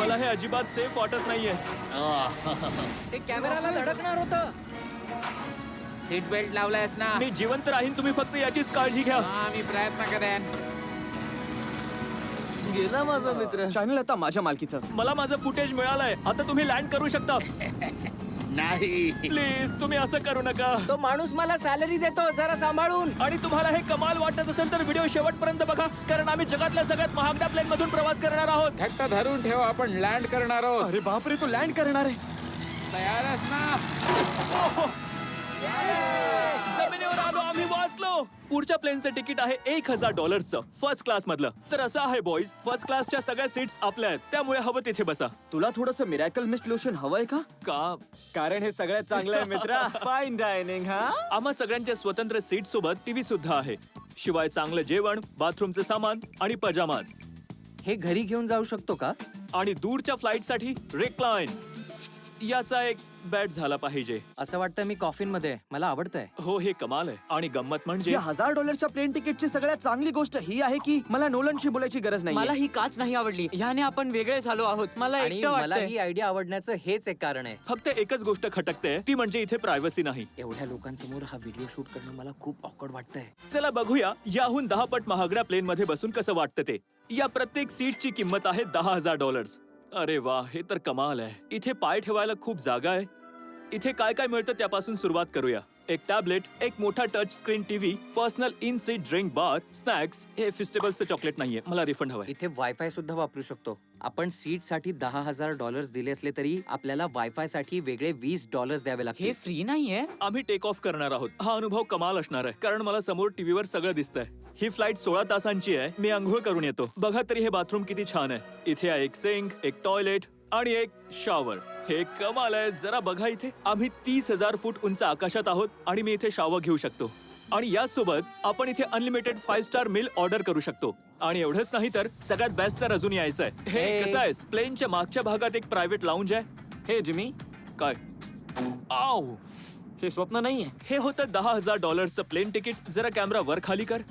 मला हे अजिबात सेफ वाटत नाहीये. ते कॅमेराला धडकणार होतं. सीट बेल्ट लावलायस ना? मी जिवंत राहीन, तुम्ही फक्त याचीच काळजी घ्या. हा, मी प्रयत्न करेन. गेला माझा मित्र. चॅनल आता माझ्या मालकीचं. मला माझं फुटेज मिळालंय, आता तुम्ही लँड करू शकता. नाही. प्लीज तुम्ही असं करू नका. तो माणूस मला सॅलरी देतो, जरा सांभाळून. आणि तुम्हाला हे कमाल वाटत असेल तर व्हिडिओ शेवटपर्यंत बघा, कारण आम्ही जगातल्या सगळ्यात महागड्या प्लेन मधून प्रवास करणार आहोत. घट्ट धरून ठेव, आपण लँड करणार आहोत. अरे बापरे, तू लँड करणार आहे. तयारच ना? जमिनीवर आलो, आम्ही वाचलो. पुढच्या प्लेनचं तिकीट आहे $1000 फर्स्ट क्लास मधलं. तर असं आहे बॉईज, फर्स्ट क्लासच्या सगळ्या सीट्स आपल्या आहेत, त्यामुळे हवं तिथे बसा. तुला थोडंसं मिरॅकल मिस्ट लोशन हवंय का? का? कारण हे सगळ्यात चांगलं आहे मित्रा. Fine dining. हा, आम्हा सगळ्यांच्या स्वतंत्र सीट सोबत टीव्ही सुद्धा आहे. शिवाय चांगलं जेवण, बाथरूमचे सामान आणि पजामाज. हे घरी घेऊन जाऊ शकतो का? आणि दूरच्या फ्लाईट साठी रेक्लाइन. याचा एक बॅट झाला पाहिजे. असं वाटतं मी कॉफिन मध्ये. मला आवडतंय. हो, हे कमाल आहे. आणि गंमत म्हणजे या $1000 प्लेन तिकीटची सगळ्यात चांगली गोष्ट ही आहे की मला नोलनशी बोलायची गरज नाही. मला ही काच नाही आवडली. ह्याने आपण वेगळे झालो आहोत. मला आणि एकटं मला वाटतंय. ही आयडिया आवडण्याचं हेच एक कारण आहे. फक्त एकच गोष्ट खटकते, ती म्हणजे इथे प्रायव्हसी नाही. एवढ्या लोकांसमोर हा व्हिडिओ शूट करणं मला खूप ऑकवर्ड वाटतंय. चला बघूया याहून 10 पट महागड्या प्लेन मध्ये बसून कसं वाटतं ते. या प्रत्येक सीटची किंमत आहे $10,000. अरे वा, हे तर कमाल आहे. इथे पाय ठेवायला खूप जागा आहे. इथे काय काय मिळतं त्यापासून सुरुवात करूया. एक टॅबलेट, एक मोठा touch screen TV, personal in seat drink bar, snacks. हे फेस्टिवलचं चॉकलेट नाहीये, मला रिफंड हवंय. इथे वायफाय सुद्धा वापरू शकतो. आपण सीट साठी $10,000 दिले असले तरी आपल्याला वायफाय साठी वेगळे $20 द्यावे हे लागतील. फ्री नाहीये. आम्ही टेक ऑफ करणार आहोत. हा अनुभव कमाल असणार आहे, कारण मला समोर टीव्हीवर सगळं दिसतंय. ही फ्लाईट 16 तासांची आहे. मी आंघोळ करून येतो. बघा तरी हे बाथरूम किती छान आहे. इथे आहे एक सिंक, एक टॉयलेट आणि एक शॉवर. हे कमाल आहे. जरा बघा इथे. आम्ही 30,000 फूट उंच आकाशात आहोत आणि मी इथे शॉवर घेऊ शकतो. आणि यासोबत आपण इथे अनलिमिटेड 5 स्टार मील ऑर्डर करू शकतो. आणि एवढंच नाही तर सगळ्यात बेस्ट तर अजून यायचंय. हे Hey. कसं आहे, प्लेनच्या मागच्या भागात एक प्रायव्हेट लाऊंज आहे. हे जिमी, काय? आव, हे स्वप्न नाहीये. हे होतं $10,000 प्लेन तिकीट. जरा कॅमेरा वर खाली कर.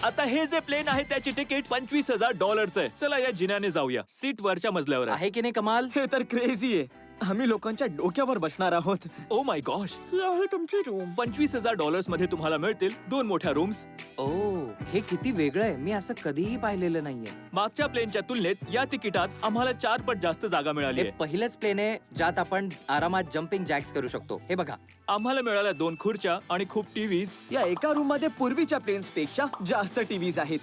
आता हे जे प्लेन आहे त्याची तिकीट $25,000 आहे. चला या जिन्याने जाऊया. सीट वरच्या मजल्यावर आहे. आहे की नाही कमाल? हे तर क्रेझी आहे. आम्ही लोकांच्या डोक्यावर बसणार आहोत. ओ माय गॉश, ही आहे तुमची रूम. $25,000 मध्ये तुम्हाला मिळतील 2 मोठ्या रूम्स. ओ, हे किती वेगळं आहे. मी असं कधीही पाहिलेलं नाहीये. मागच्या प्लेनच्या तुलनेत या तिकिटात आम्हाला 4 पट जास्त जागा मिळाली हे आहे. पहिलंच प्लेन आहे ज्यात आपण आरामात जम्पिंग जॅक्स करू शकतो. हे बघा. आम्हाला मिळाल्या 2 खुर्च्या आणि खूप टीव्हीज. या एका रूम मध्ये पूर्वीच्या प्लेन्स पेक्षा जास्त टीव्हीज आहेत.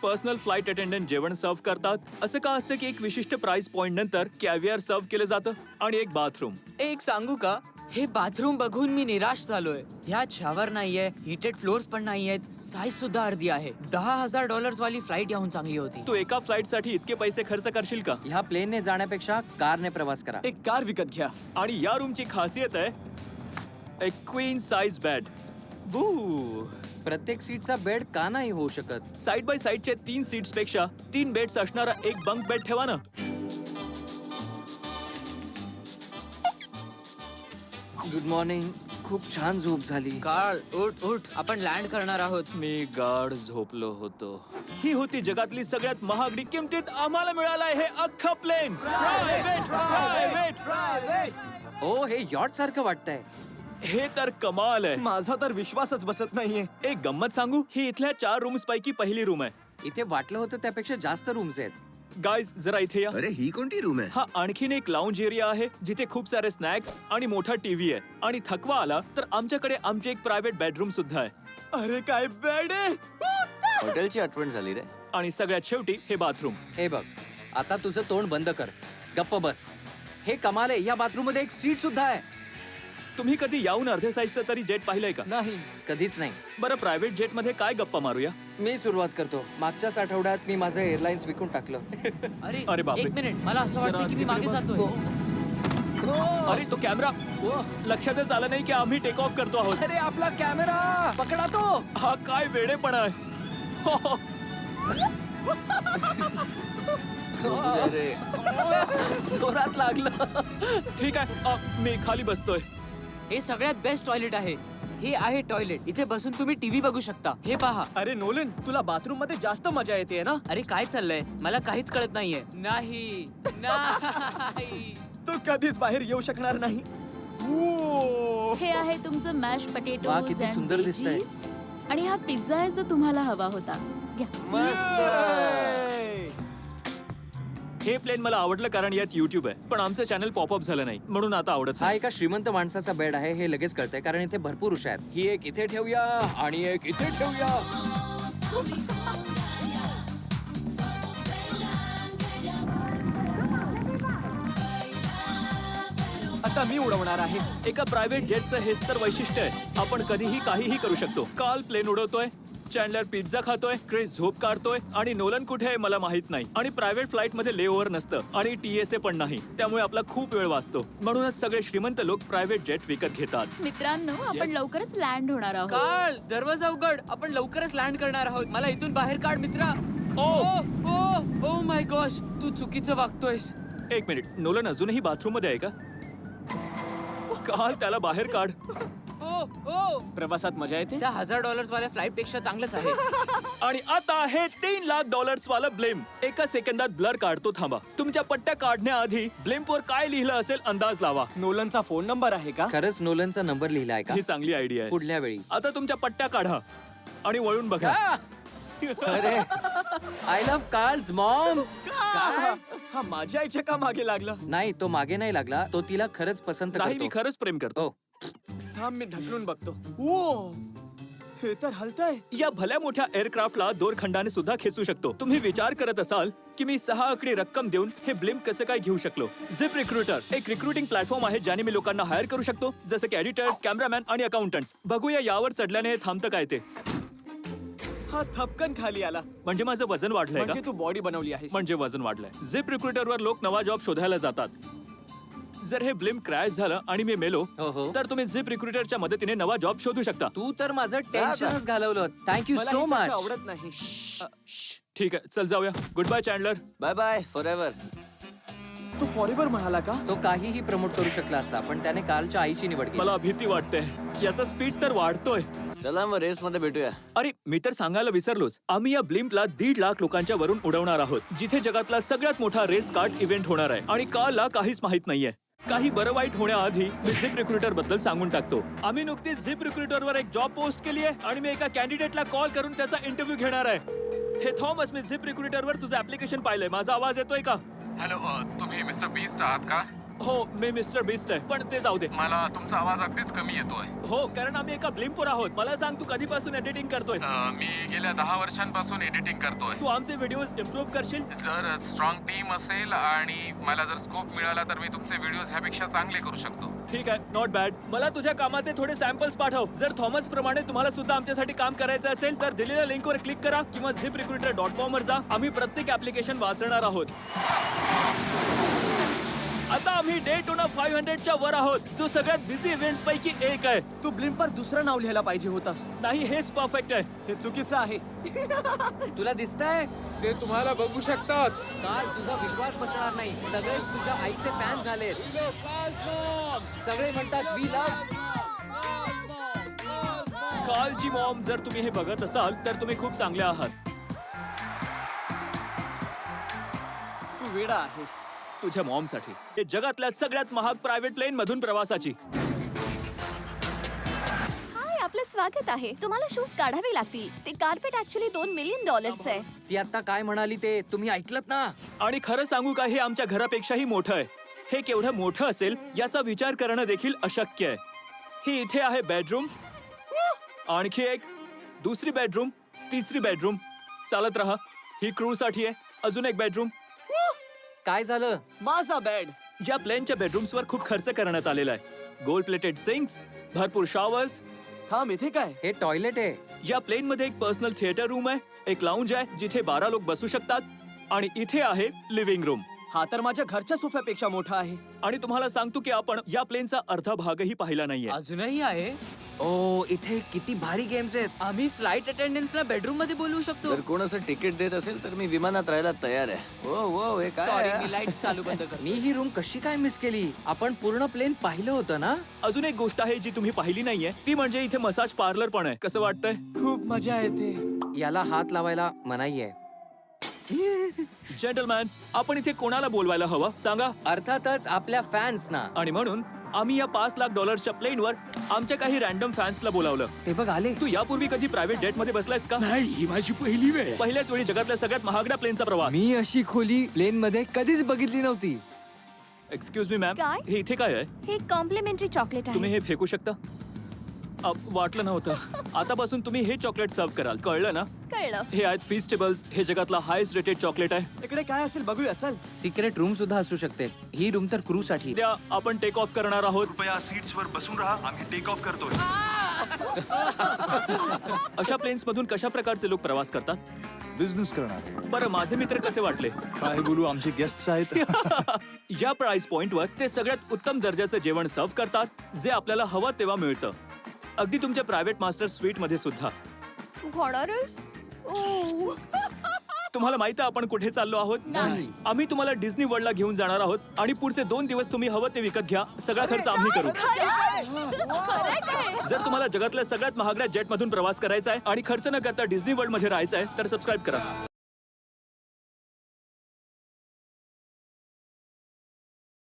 पर्सनल फ्लाईट अटेंडंट जेवण सर्व करतात. असं का असतं की एक विशिष्ट प्राइस पॉइंट नंतर कॅव्हिअर सर्व केलं जातं. आणि एक बाथरूम. एक सांगू का, हे बाथरूम बघून मी निराश झालोय. ह्यात शॉवर नाहीये, हिटेड फ्लोर्स पण नाहीयेत, साईज सुद्धा अर्धी आहे. $10,000 वाली फ्लाईट याहून चांगली होती. तू एका फ्लाईट साठी इतके पैसे खर्च करशील का? ह्या प्लेनने जाण्यापेक्षा कारने प्रवास करा. एक कार विकत घ्या. आणि या रूमची खासियत आहे एक क्वीन साइज बेड. वू, प्रत्येक सीटचा बेड का नाही होऊ शकत? साइड बाय साइडच्या 3 सीट्स पेक्षा 3 बेड्स असणारा एक बंक बेड ठेवा ना. Good morning. खूप छान झोप झाली. कार्ल, उठ उठ, आपण लँड करणार आहोत. मी गाढ झोपलो होतो. ही होती जगातली सगळ्यात महागडी किमतीत आम्हाला मिळालाय हे अख्खं प्लेन. प्रायव्हेट. ओ, हे यॉट सारखं वाटतंय. हे तर कमाल आहे. माझा तर विश्वासच बसत नाहीये. एक गंमत सांगू, ही इथल्या 4 रूम्स पैकी पहिली रूम आहे. इथे वाटलं होतं त्यापेक्षा जास्त रूम्स आहेत. गाईज जरा इथे या. अरे ही कोणती रूम आहे? हा आणखीन एक लाऊंज एरिया आहे जिथे खूप सारे स्नॅक्स आणि मोठा टीव्ही आहे. आणि थकवा आला तर आमच्याकडे आमची एक प्रायव्हेट बेडरूम सुद्धा आहे. अरे काय बेड आहे. हॉटेलची आठवण झाली रे. आणि सगळ्यात शेवटी हे बाथरूम. हे बघ, आता तुझं तोंड बंद कर. गप्प बस. हे कमाल आहे. या बाथरूम मध्ये एक सीट सुद्धा आहे. तुम्ही कधी याहून अर्ध्या साईजचं तरी जेट पाहिलंय का? नाही. कधीच नाही. बरं, प्रायव्हेट जेट मध्ये काय गप्पा मारूया? मी सुरुवात करतो. मागच्याच आठवड्यात मी माझं एअरलाइन्स विकून टाकलं. अरे बापरे. एक मिनिट, मला असं वाटतं की मी मागे जातोय. अरे तो कॅमेरा लक्षातच आलं नाही की आम्ही टेक ऑफ करतो आहोत. अरे आपला कॅमेरा पकडा तो. हा काय वेडेपणा आहे. जोरात लागलं. ठीक आहे, मी खाली बसतोय. हे सगळ्यात बेस्ट टॉयलेट आहे. हे आहे टॉयलेट. इथे बसून तुम्ही टीव्ही बघू शकता. हे पहा. अरे नोलन, तुला बाथरूम मध्ये जास्त मजा येते ना? अरे काय चाललंय? मला काहीच कळत नाहीये. नाही नाही. तो कधीच बाहेर येऊ शकणार नाही. ओ! हे आहे तुमचं मॅश पटेटो वा, किती सुंदर दिसतंय. आणि हा पिझ्झा आहे जो तुम्हाला हवा होता. घ्या. Yay! हे प्लेन मला आवडलं कारण यात युट्यूब आहे, पण आमचं चॅनल पॉपअप झालं नाही म्हणून आता आवडत हा नाही. एका श्रीमंत माणसाचा बेड आहे हे लगेच कळतंय कारण इथे भरपूर उशा आहेत. ही एक इथे ठेवूया आणि एक इथे ठेवूया. आता मी उडवणार आहे. एका प्रायव्हेट जेटचं हेच तर वैशिष्ट्य आहे. आपण कधीही काहीही करू शकतो. काल प्लेन उडवतोय, चॅन्डलर पिझ्झा खातोय, क्रिस झोप काढतोय आणि नोलन कुठे आहे मला माहित नाही. आणि प्रायव्हेट फ्लाईट मध्ये ले ओव्हर नसतं आणि TSA पण नाही, त्यामुळे आपला खूप वेळ वाचतो. म्हणूनच सगळे श्रीमंत लोक प्रायव्हेट जेट विकत घेतात. मित्रांनो, आपण लवकरच लँड होणार आहोत. काल दरवाजा उघड. आपण लवकरच लँड करणार आहोत. मला इथून बाहेर काढ मित्रा. ओ माय गॉश, तू चुकीचं वागतोयस. एक मिनिट, नोलन अजूनही बाथरूम मध्ये आहे का? काल त्याला बाहेर काढ. ओ प्रवासात मजा येते. त्या $1000 वाल्या फ्लाईट पेक्षा चांगलंच आहे. आणि आता आहे $3 लाख वाला ब्लेम. एका सेकंदात ब्लर काढतो. थांबा, तुमच्या पट्ट्या काढण्याआधी ब्लेमवर काय लिहिलं असेल अंदाज लावा. नोलनचा फोन नंबर आहे का? खरंच नोलनचा नंबर लिहिला आहे का? ही चांगली आयडिया आहे. पुढल्या वेळी. आता तुमच्या पट्ट्या काढा आणि वळून बघा. अरे आय लव्ह कार्ल्स मॉम. हा माझ्या आईच्या का मागे लागला? नाही, तो मागे नाही लागला. तो तिला खरंच पसंत नाही, मी करतो. खरंच प्रेम करतो. हो. थांब, मी ढकलून बघतो. ओ, हे तर हलतंय. या भल्या मोठ्या एअरक्राफ्टला दोरखंडाने सुद्धा खेचू शकतो. तुम्ही विचार करत असाल की मी 6 आकडी रक्कम देऊन हे ब्लिम्प कसं काय घेऊ शकलो. झिप रिक्रुटर एक रिक्रुटिंग प्लॅटफॉर्म आहे ज्याने मी लोकांना हायर करू शकतो, जसं की एडिटर्स, कॅमेरामॅन आणि अकाउंटंट्स. बघूया यावर चढल्याने हे थांबतं काय ते. हा थपकन खाली आला. म्हणजे माझं वजन वाढलंय का? म्हणजे तू बॉडी बनवली आहेस. म्हणजे वजन वाढलंय. झिप रिक्रुटरवर लोक नवा जॉब शोधायला जातात. जर हे ब्लिम्प क्रॅश झालं आणि मी मेलो हो. तर तुम्ही झिप रिक्रुटरच्या मदतीने नवा जॉब शोधू शकता. तू तर माझं टेन्शनच घालवलं. थँक्यू मला सो ही चर्चा मच. आवडत नाही. ठीक आहे, चल जाऊया. Good bye Chandler. Bye bye for ever. तू फॉरेव्हर म्हणाला का? तो काहीही प्रमोट करू शकला असता पण त्याने कालच्या आईची निवड केली. मला भीती वाटते. याचा स्पीड तर वाढतोय. चला मग रेस मध्ये भेटूया. अरे मी तर सांगायला विसरलोच. आम्ही या ब्लिम्पला 1.5 लाख लोकांच्या वरून उडवणार आहोत, जिथे जगातला सगळ्यात मोठा रेस कार्ट इव्हेंट होणार आहे. आणि कालला काहीच माहित नाहीये. काही बरं वाईट होण्याआधी मी झिप रिक्रुटर बद्दल सांगून टाकतो. आम्ही नुकतीच झिप रिक्रुटरवर एक जॉब पोस्ट केली आहे आणि मी एका कॅन्डिडेटला कॉल करून त्याचा इंटरव्ह्यू घेणार आहे. हे थॉमस, मी झिप रिक्रुटरवर तुझं ऍप्लिकेशन पाहिलंय. माझा आवाज येतोय का? हॅलो, तुम्ही मिस्टर बीस्ट आहात का? हो, मी मिस्टर बीस्ट आहे, पण ते जाऊ दे. मला तुमचा आवाज अगदीच कमी येतोय. हो, कारण आम्ही एका ब्लिम्पवर आहोत. मला सांग, तू कधीपासून एडिटिंग करतोय? मी गेल्या 10 वर्षांपासून एडिटिंग करतोय. तू आमचे व्हिडिओज इम्प्रूव्ह करशील? जर स्ट्रॉंग टीम असेल आणि मला जर स्कोप मिळाला तर मी तुमचे व्हिडिओज ह्यापेक्षा चांगले करू शकतो. ठीक आहे, नॉट बॅड. मला तुझ्या कामाचे थोडे सॅम्पल्स पाठव. जर थॉमस प्रमाणे तुम्हाला सुद्धा आमच्यासाठी काम करायचं असेल तर दिलेल्या लिंकवर क्लिक करा किंवा ziprecruiter.com वर जा. आम्ही प्रत्येक ऍप्लिकेशन वाचणार आहोत. आता आम्ही डेटोना 500च्या वर आहोत, जो सगळ्यात बिझी इव्हेंट्स पैकी एक आहे. तू ब्लिम्पवर दुसरं नाव लिहायला पाहिजे होतास. नाही, हेच परफेक्ट आहे. हे चुकीचं आहे. तुला दिसतंय? ते तुम्हाला बघू शकतात. काल तुझा विश्वास बसणार नाही. सगळेच तुझ्या आईचे फॅन झालेत. सगळे म्हणतात वी लव्ह. कालची मॉम, जर तुम्ही हे बघत असाल तर तुम्ही खूप चांगले आहात. तू वेडा आहेस. तुझ्या मॉम साठी हे जगातल्या सगळ्यात महाग प्रायव्हेट प्लेन मधून प्रवासाची. हाय, आपलं स्वागत आहे. तुम्हाला शूज काढावे लागतील. ते कार्पेट ऍक्च्युली $2 मिलियन आहे. ती आता काय म्हणाली ते तुम्ही ऐकलत ना? आणि खरं सांगू का, हे आमच्या घरापेक्षाही मोठं आहे. हे केवढं मोठं असेल याचा विचार करणं देखील अशक्य आहे. ही इथे आहे बेडरूम, आणखी एक, दुसरी बेडरूम, तिसरी बेडरूम. चालत राहा. ही क्रू साठी आहे. अजून एक बेडरूम. काय झालं? माझा बेड. या प्लेनच्या बेडरूम्सवर खूप खर्च करण्यात आलेला आहे. गोल्ड प्लेटेड सिंक्स, भरपूर शॉवर्स. थांब, इथे काय? हे टॉयलेट आहे. या प्लेन मध्ये एक पर्सनल थिएटर रूम आहे, एक लाऊंज आहे जिथे 12 लोक बसू शकतात, आणि इथे आहे लिव्हिंग रूम. हा तर माझ्या घरच्या सोफ्यापेक्षा मोठा आहे. आणि तुम्हाला सांगतो की आपण या प्लेनचा अर्धा भागही पाहिला नाहीये. अजूनही आहे. ओ इथे किती भारी गेम्स आहेत. आम्ही फ्लाईट अटेंडन्सला बेडरूम मध्ये बोलवू शकतो. जर कोण असं तिकीट देत असेल तर मी विमानात राहायला तयार आहे. ओ वो हे काय सॉरी, आहे? मी लाईट्स चालू बंद करतो. मी ही रूम कशी काय मिस केली? आपण पूर्ण प्लेन पाहिलं होतं ना? अजून एक गोष्ट आहे जी तुम्ही पाहिली नाहीये ती म्हणजे इथे मसाज पार्लर पण आहे. कसं वाटतंय? खूप मजा येते. याला हात लावायला मनाई आहे. जेंटलमॅन, आपण इथे कोणाला बोलवायला हवं सांगा. अर्थातच आपल्या फॅन्स ना. आणि म्हणून आम्ही या $5 लाख प्लेनवर आमच्या काही रॅन्डम फॅन्सला बोलावलं. ते बघ आले. तू यापूर्वी कधी प्रायव्हेट जेट मध्ये बसलायस का? नाही ही माझी पहिली वेळ. पहिल्याच वेळी जगातल्या सगळ्यात महागड्या प्लेनचा प्रवास. मी अशी खोली प्लेन मध्ये कधीच बघितली नव्हती. एक्सक्यूज मी मॅम, काय? हे इथे काय आहे? हे कॉम्प्लिमेंटरी चॉकलेट आहे. तुम्ही हे फेकू शकता? वाटलं नव्हतं. आतापासून तुम्ही हे चॉकलेट सर्व कराल, कळलं ना? कळलं. हे आहेत फिस्टेबल्स. हे जगातला हायस्ट रेटेड चॉकलेट आहे. इकडे काय असेल बघूया चल. सिक्रेट रूम सुद्धा असू शकते. ही रूम तर क्रू साठी. उद्या आपण टेक ऑफ करणार आहोत. कृपया सीट्स वर बसून राहा, आम्ही टेक ऑफ करतोय. अशा प्लेन्स मधून कशा प्रकारचे लोक प्रवास करतात? बिझनेस करणार. बरं, माझे मित्र कसे वाटले? काय बोलू, आमचे गेस्ट आहेत. या प्राइस पॉइंटवर ते सगळ्यात उत्तम दर्जाचं जेवण सर्व करतात जे आपल्याला हवं तेव्हा मिळतं, अगदी तुमच्या प्रायव्हेट मास्टर स्वीट मध्ये सुद्धा. तू खाणार आहेस? ओह. तुम्हाला माहिती आहे आपण कुठे चाललो आहोत? नाही. आम्ही तुम्हाला डिझनी वर्ल्डला घेऊन जाणार आहोत आणि पुढचे 2 दिवस तुम्ही हवं ते विकत घ्या. सगळा खर्च आम्ही करू. खरंय काय? जर तुम्हाला जगातल्या सगळ्यात महागड्या जेट मधून प्रवास करायचा आहे आणि खर्च न करता डिझनी वर्ल्ड मध्ये राहायचं आहे तर सबस्क्राईब करा.